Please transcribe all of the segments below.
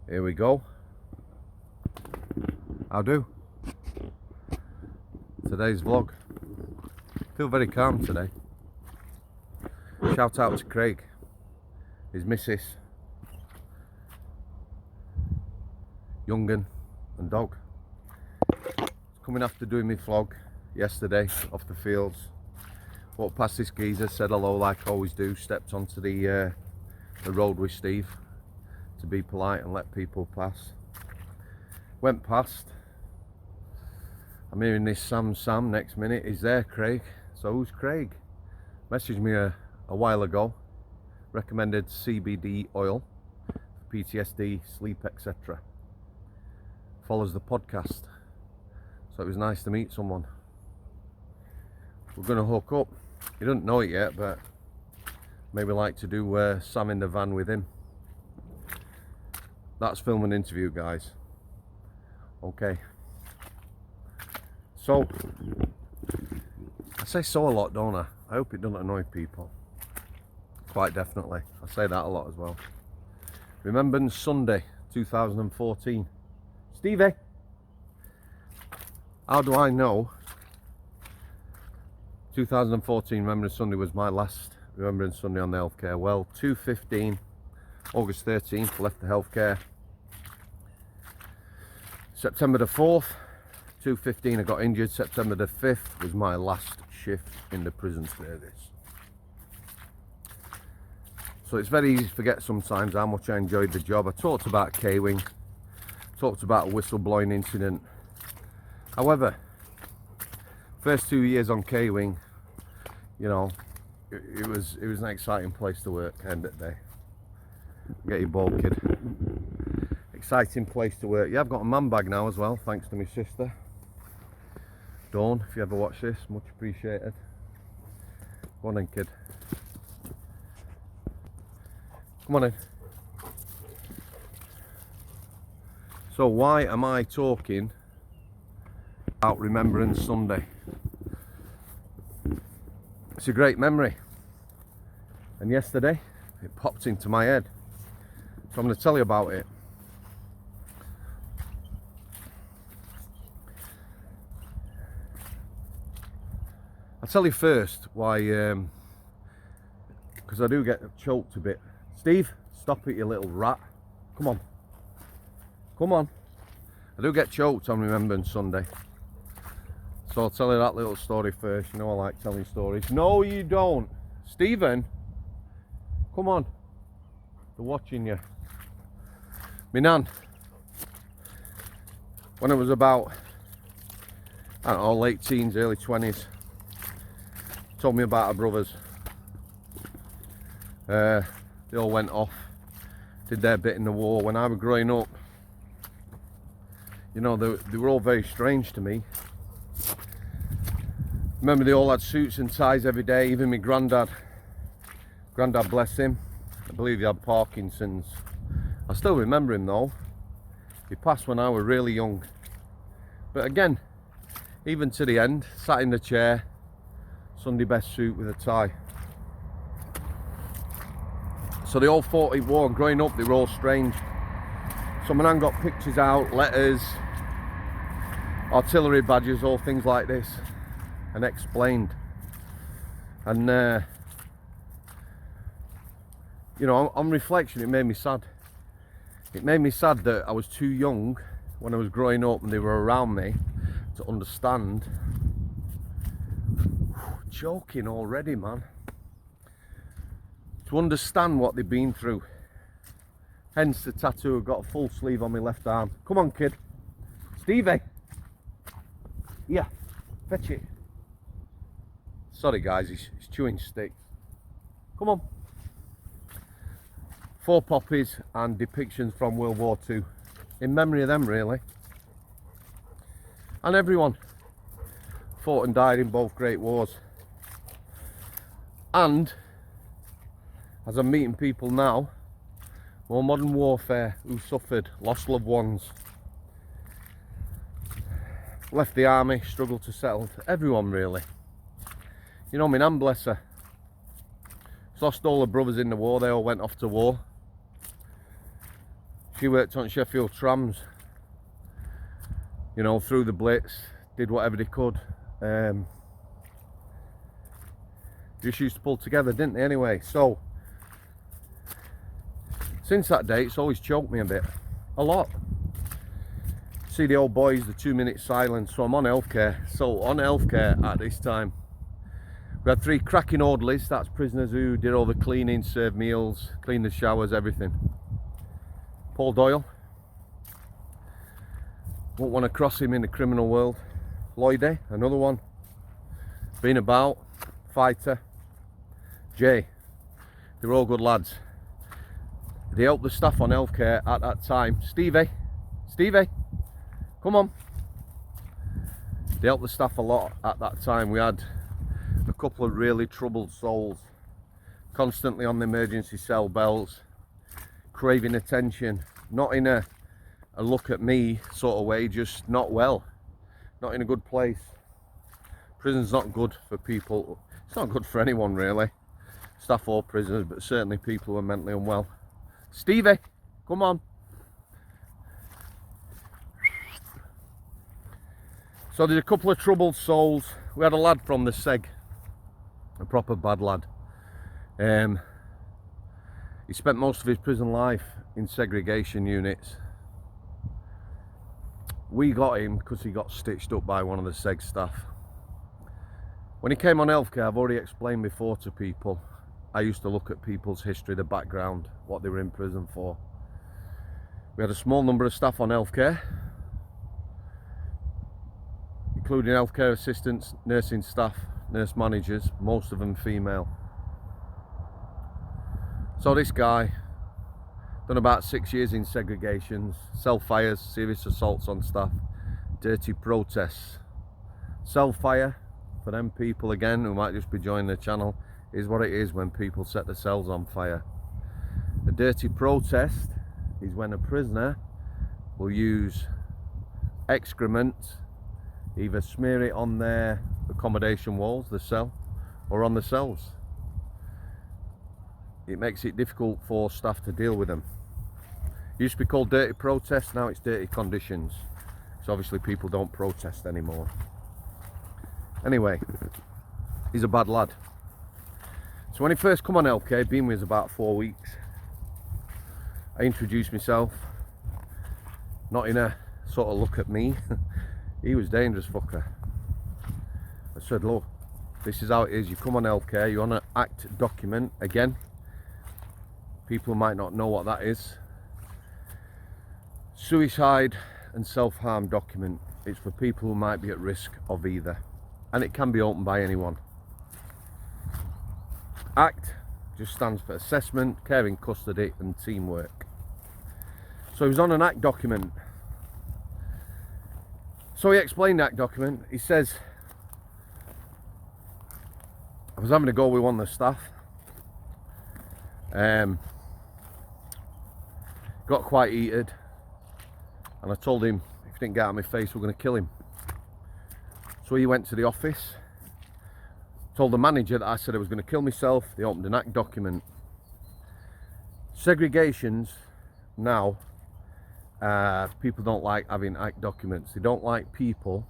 Here we go. How do? Today's vlog. Feel very calm today. Shout out to Craig, his missus, young'un and dog. Coming after doing my vlog yesterday off the fields. Walked past this geezer, said hello like I always do, stepped onto the road with Steve to be polite and let people pass. Went past. I'm hearing this Sam next minute. Is there Craig? So who's Craig? Messaged me a while ago. Recommended CBD oil for PTSD, sleep, etc. Follows the podcast. So it was nice to meet someone. We're going to hook up. He doesn't know it yet, but maybe like to do Sam in the van with him. That's film and interview, guys. Okay. So, I say so a lot, don't I? I hope it doesn't annoy people. Quite definitely. I say that a lot as well. Remembrance Sunday, 2014. Stevie! How do I know 2014 Remembrance Sunday was my last Remembrance Sunday on the healthcare? Well, 2:15, August 13th, left the healthcare. September the 4th, 2:15 I got injured. September the 5th was my last shift in the prison service. So it's very easy to forget sometimes how much I enjoyed the job. I talked about K-Wing, talked about a whistleblowing incident. However, first 2 years on K-Wing, you know, it was an exciting place to work, end of the day. Get your ball, kid. Exciting place to work. Yeah, I've got a man bag now as well, thanks to my sister Dawn. If you ever watch this, much appreciated. Go on in, kid. Come on in. So why am I talking about Remembrance Sunday? It's a great memory, and yesterday it popped into my head, so I'm going to tell you about it. I'll tell you first why, because I do get choked a bit. Steve, stop it, you little rat. Come on. Come on. I do get choked on Remembrance Sunday. So I'll tell you that little story first. You know I like telling stories. No, you don't. Stephen, come on. They're watching you. My nan, when I was about, I don't know, late teens, early 20s, told me about her brothers. They all went off, did their bit in the war. When I was growing up, you know, they were all very strange to me. Remember, they all had suits and ties every day. Even my granddad, bless him, I believe he had Parkinson's. I still remember him though. He passed when I was really young. But again, even to the end, sat in the chair, Sunday best suit with a tie. So they all fought in war, and growing up they were all strange. So my nan got pictures out, letters, artillery badges, all things like this, and explained. And you know, on reflection, it made me sad. It made me sad that I was too young when I was growing up and they were around me to understand. Joking already, man. To understand what they've been through. Hence the tattoo. I've got a full sleeve on my left arm. Come on, kid. Stevie. Yeah, fetch it. Sorry guys, he's chewing sticks. Come on. 4 poppies and depictions from World War II. In memory of them, really. And everyone fought and died in both great wars. And as I'm meeting people now, more modern warfare, who suffered, lost loved ones, left the army, struggled to settle. Everyone really. You know, my nan, bless her, she's lost all her brothers in the war. They all went off to war. She worked on Sheffield trams, you know, through the Blitz, did whatever they could. Just used to pull together, didn't they, anyway? So, since that day, it's always choked me a lot. See the old boys, the 2-minute silence. So I'm on healthcare. So on healthcare at this time, we had 3 cracking orderlies. That's prisoners who did all the cleaning, served meals, cleaned the showers, everything. Paul Doyle. Won't want to cross him in the criminal world. Lloydie, another one. Been about, fighter. Jay. They were all good lads. They helped the staff on healthcare at that time. Stevie, come on. They helped the staff a lot at that time. We had a couple of really troubled souls, constantly on the emergency cell bells, craving attention, not in a look at me sort of way, just not well, not in a good place. Prison's not good for people. It's not good for anyone really, staff or prisoners, but certainly people who are mentally unwell. Stevie, come on. So there's a couple of troubled souls. We had a lad from the Seg, a proper bad lad. He spent most of his prison life in segregation units. We got him because he got stitched up by one of the Seg staff. When he came on healthcare, I've already explained before to people, I used to look at people's history, the background, what they were in prison for. We had a small number of staff on healthcare, including healthcare assistants, nursing staff, nurse managers, most of them female. So this guy, done about 6 years in segregations, cell fires, serious assaults on staff, dirty protests. Cell fire, for them people again who might just be joining the channel, is what it is when people set the cells on fire. A dirty protest is when a prisoner will use excrement, either smear it on their accommodation walls, the cell, or on the cells. It makes it difficult for staff to deal with them. It used to be called dirty protest, now it's dirty conditions. So obviously people don't protest anymore. Anyway, he's a bad lad. So when he first come on healthcare, he'd been with us about 4 weeks. I introduced myself, not in a sort of look at me. He was dangerous fucker. I said, look, this is how it is. You come on healthcare, you're on an ACT document. Again, people might not know what that is. Suicide and self-harm document. It's for people who might be at risk of either. And it can be opened by anyone. ACT just stands for Assessment, Caring, Custody and Teamwork. So he was on an ACT document. So he explained the ACT document. He says, I was having a go with one of the staff. Got quite heated. And I told him, if he didn't get out of my face, we're going to kill him. So he went to the office. Told the manager that I said I was going to kill myself. They opened an ACT document. Segregations now, people don't like having ACT documents. They don't like people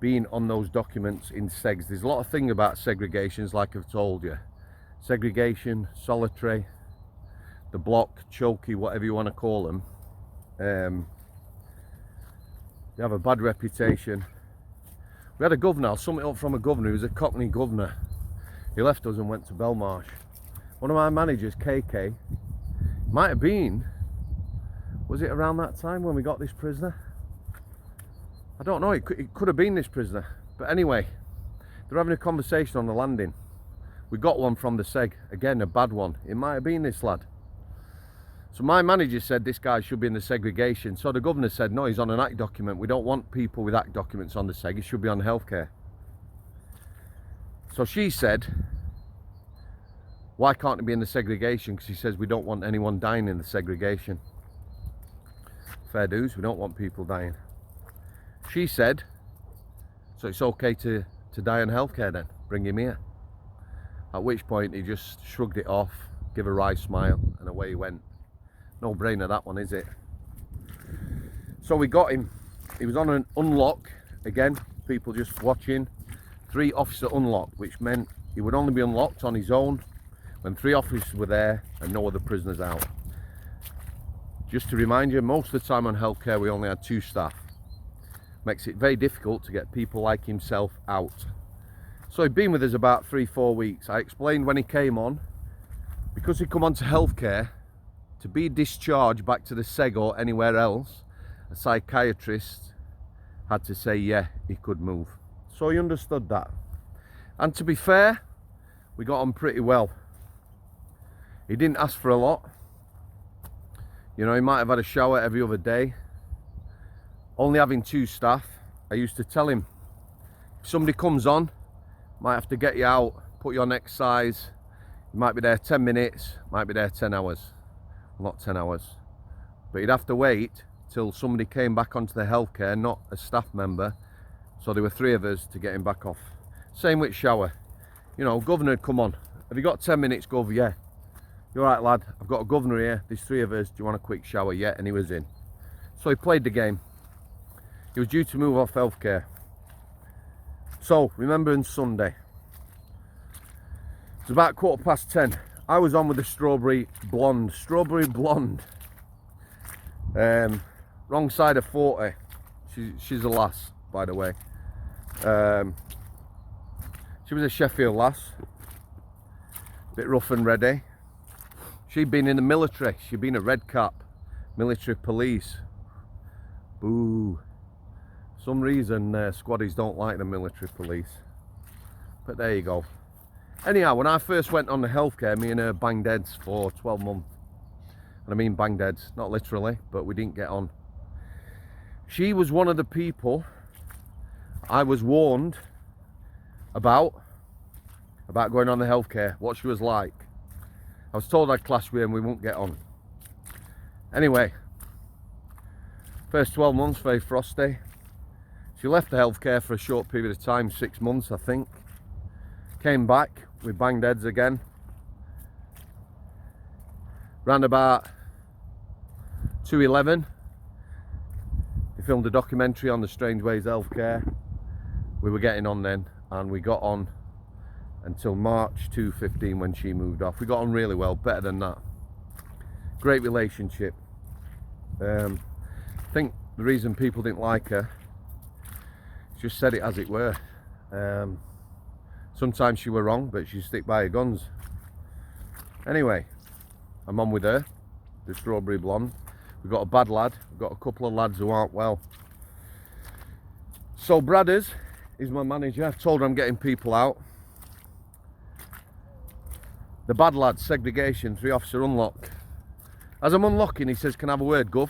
being on those documents in segs. There's a lot of things about segregations, like I've told you. Segregation, solitary, the block, chokey, whatever you want to call them. They have a bad reputation. We had a governor, I'll sum it up from a governor, he was a Cockney governor. He left us and went to Belmarsh. One of my managers, KK, might have been, was it around that time when we got this prisoner? I don't know, it could have been this prisoner. But anyway, they're having a conversation on the landing. We got one from the Seg, again a bad one. It might have been this lad. So my manager said this guy should be in the segregation. So the governor said, no, he's on an ACT document. We don't want people with ACT documents on the Seg. He should be on healthcare. So she said, why can't he be in the segregation? Because she says we don't want anyone dying in the segregation. Fair dues, we don't want people dying. She said, so it's okay to die on healthcare then, bring him here. At which point he just shrugged it off, gave a wry smile, and away he went. No brainer that one, is it? So we got him. He was on an unlock. Again, people just watching. 3 officer unlock, which meant he would only be unlocked on his own when 3 officers were there and no other prisoners out. Just to remind you, most of the time on healthcare we only had 2 staff. Makes it very difficult to get people like himself out. So he'd been with us about 3-4 weeks. I explained when he came on, because he'd come on to healthcare, to be discharged back to the SEG or anywhere else, a psychiatrist had to say yeah, he could move. So he understood that. And to be fair, we got on pretty well. He didn't ask for a lot. You know, he might have had a shower every other day. Only having 2 staff, I used to tell him, if somebody comes on, might have to get you out, put you on exercise. You might be there 10 minutes, might be there 10 hours. Well, not 10 hours. But you'd have to wait till somebody came back onto the healthcare, not a staff member. So there were 3 of us to get him back off. Same with shower. You know, governor would come on. Have you got 10 minutes, Gov? Yeah. You're right, lad. I've got a governor here. There's 3 of us. Do you want a quick shower? Yeah. And he was in. So he played the game. He was due to move off healthcare. So, Remembrance Sunday. It's about 10:15. I was on with the strawberry blonde. Strawberry blonde. Wrong side of 40. She's a lass, by the way. She was a Sheffield lass. Bit rough and ready. She'd been in the military. She'd been a red cap. Military police. Boo. Some reason squaddies don't like the military police. But there you go. Anyhow, when I first went on the healthcare, me and her banged heads for 12 months. And I mean banged heads, not literally, but we didn't get on. She was one of the people I was warned about going on the healthcare, what she was like. I was told I'd clash with her and we won't get on. Anyway, first 12 months, very frosty. She left the healthcare for a short period of time, 6 months I think. Came back, we banged heads again. Round about 2:11, we filmed a documentary on the Strangeways Healthcare. We were getting on then, and we got on until March 2:15 when she moved off. We got on really well, better than that. Great relationship. I think the reason people didn't like her, she just said it as it were. Sometimes she were wrong, but she stick by her guns. Anyway, I'm on with her, the strawberry blonde. We've got a bad lad, we've got a couple of lads who aren't well. So Bradders is my manager. I've told her I'm getting people out. The bad lad, segregation, 3 officer unlock. As I'm unlocking, he says, can I have a word, Gov?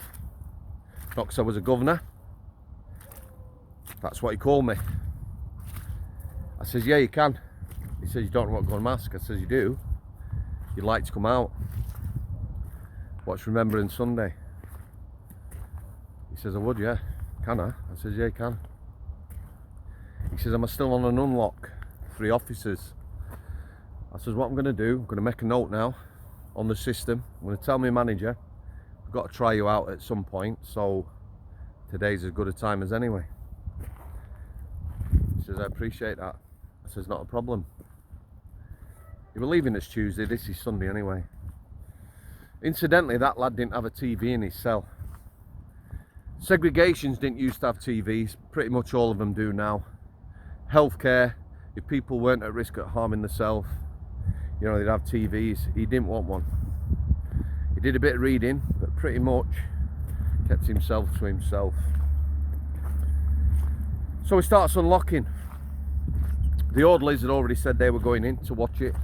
Not because I was a governor. That's what he called me. I says, yeah, you can. He says, you don't know what going mask. I says, you do. You'd like to come out. Watch Remembrance Sunday. He says, I would, yeah. Can I? I says, yeah, you can. He says, am I still on an unlock? 3 officers. I says, what I'm going to do, I'm going to make a note now on the system. I'm going to tell my manager, I've got to try you out at some point, so today's as good a time as anyway. He says, I appreciate that. I says, not a problem. You were leaving us Tuesday, this is Sunday anyway. Incidentally, that lad didn't have a TV in his cell. Segregations didn't used to have TVs, pretty much all of them do now. Healthcare, if people weren't at risk of harming themselves, you know, they'd have TVs. He didn't want one. He did a bit of reading, but pretty much kept himself to himself. So he starts unlocking. The orderlies had already said they were going in to watch it.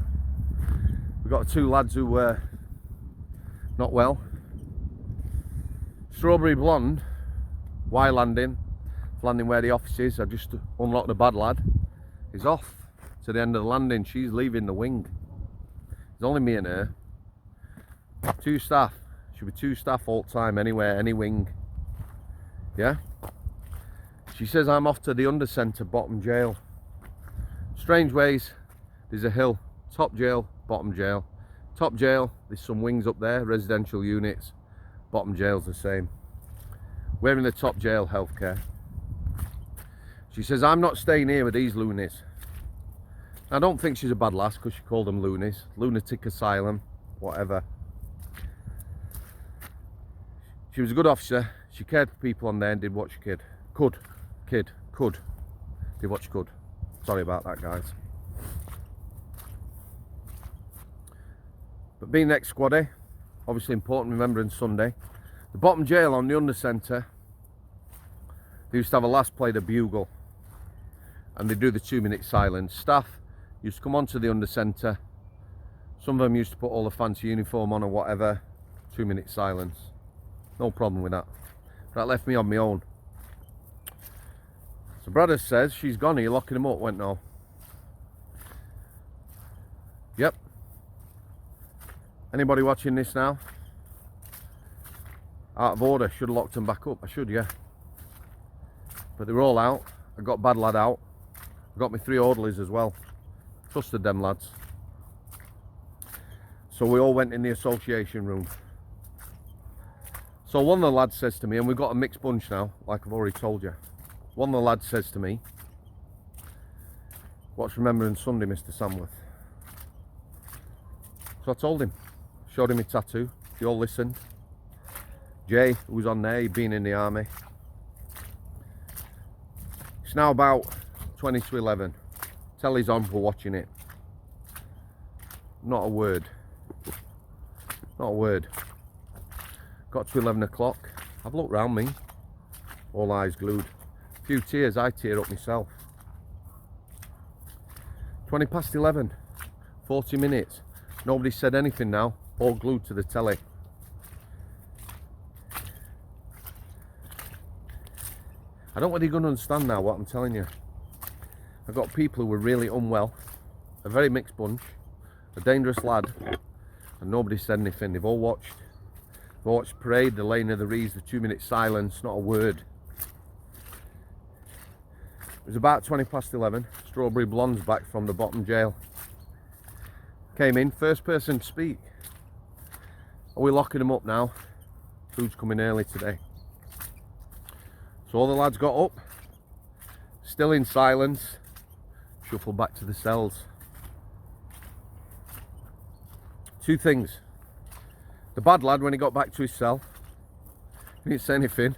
We've got 2 lads who were not well. Strawberry blonde, why landing where the office is. I just unlocked the bad lad. He's off to the end of the landing. She's leaving the wing. It's only me and her. 2 staff. Should be 2 staff all the time, anywhere, any wing. Yeah? She says I'm off to the under centre, bottom jail. Strangeways, there's a hill. Top jail, bottom jail. Top jail, there's some wings up there, residential units. Bottom jail's the same. We're in the top jail, healthcare. She says, I'm not staying here with these loonies. I don't think she's a bad lass because she called them loonies. Lunatic asylum, whatever. She was a good officer. She cared for people on there and did what she could. Did what she could. Sorry about that, guys. But being ex-squaddy, obviously important, Remembrance Sunday. The bottom jail on the under centre, they used to have a lass play the bugle. And they do the 2-minute silence. Staff used to come onto the under centre. Some of them used to put all the fancy uniform on or whatever. 2-minute silence. No problem with that. That left me on my own. So Brother says, she's gone, are you locking him up? Went, no. Yep. Anybody watching this now? Out of order, should have locked them back up. I should, yeah. But they were all out. I got bad lad out. I got my 3 orderlies as well. Trusted them lads. So we all went in the association room. So one of the lads says to me, and we've got a mixed bunch now, like I've already told you. One of the lads says to me, what's Remembrance Sunday, Mr. Samworth? So I told him, showed him my tattoo. They all listened. Jay, who was on there, he'd been in the army. It's now about 20 to 11. Telly's on, we're watching it. Not a word. Not a word. Got to 11 o'clock. I've looked round me. All eyes glued. A few tears, I tear up myself. 20 past 11. 40 minutes. Nobody said anything now. All glued to the telly. I don't know whether you're going to understand now what I'm telling you. I've got people who were really unwell. A very mixed bunch. A dangerous lad. And nobody said anything. They've all watched. They've all watched Parade, the Lane of the Rees, the 2-minute silence. Not a word. It was about 20 past 11. Strawberry Blonde's back from the bottom jail. Came in, first person to speak. Are we locking them up now? Who's coming early today? So all the lads got up, still in silence, shuffled back to the cells. 2 things. The bad lad, when he got back to his cell, he didn't say anything,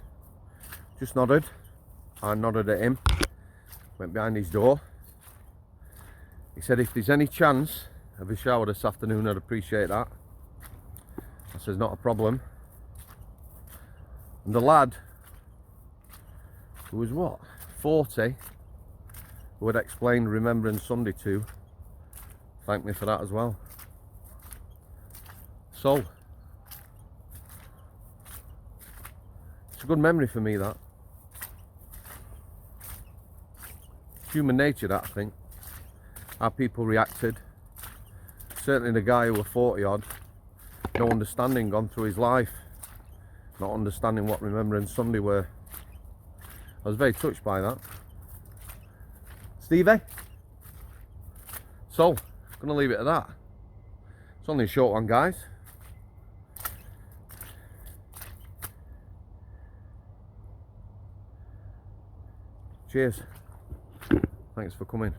just nodded. I nodded at him, went behind his door. He said, if there's any chance of a shower this afternoon, I'd appreciate that. I says, not a problem. And the lad, who was what, 40, who had explained Remembrance Sunday to, thanked me for that as well. So, it's a good memory for me, that. Human nature, that, I think. How people reacted. Certainly the guy who was 40 odd, no understanding gone through his life, not understanding what Remembrance Sunday were. I was very touched by that. Stevie? So, I'm going to leave it at that. It's only a short one, guys. Cheers. Thanks for coming.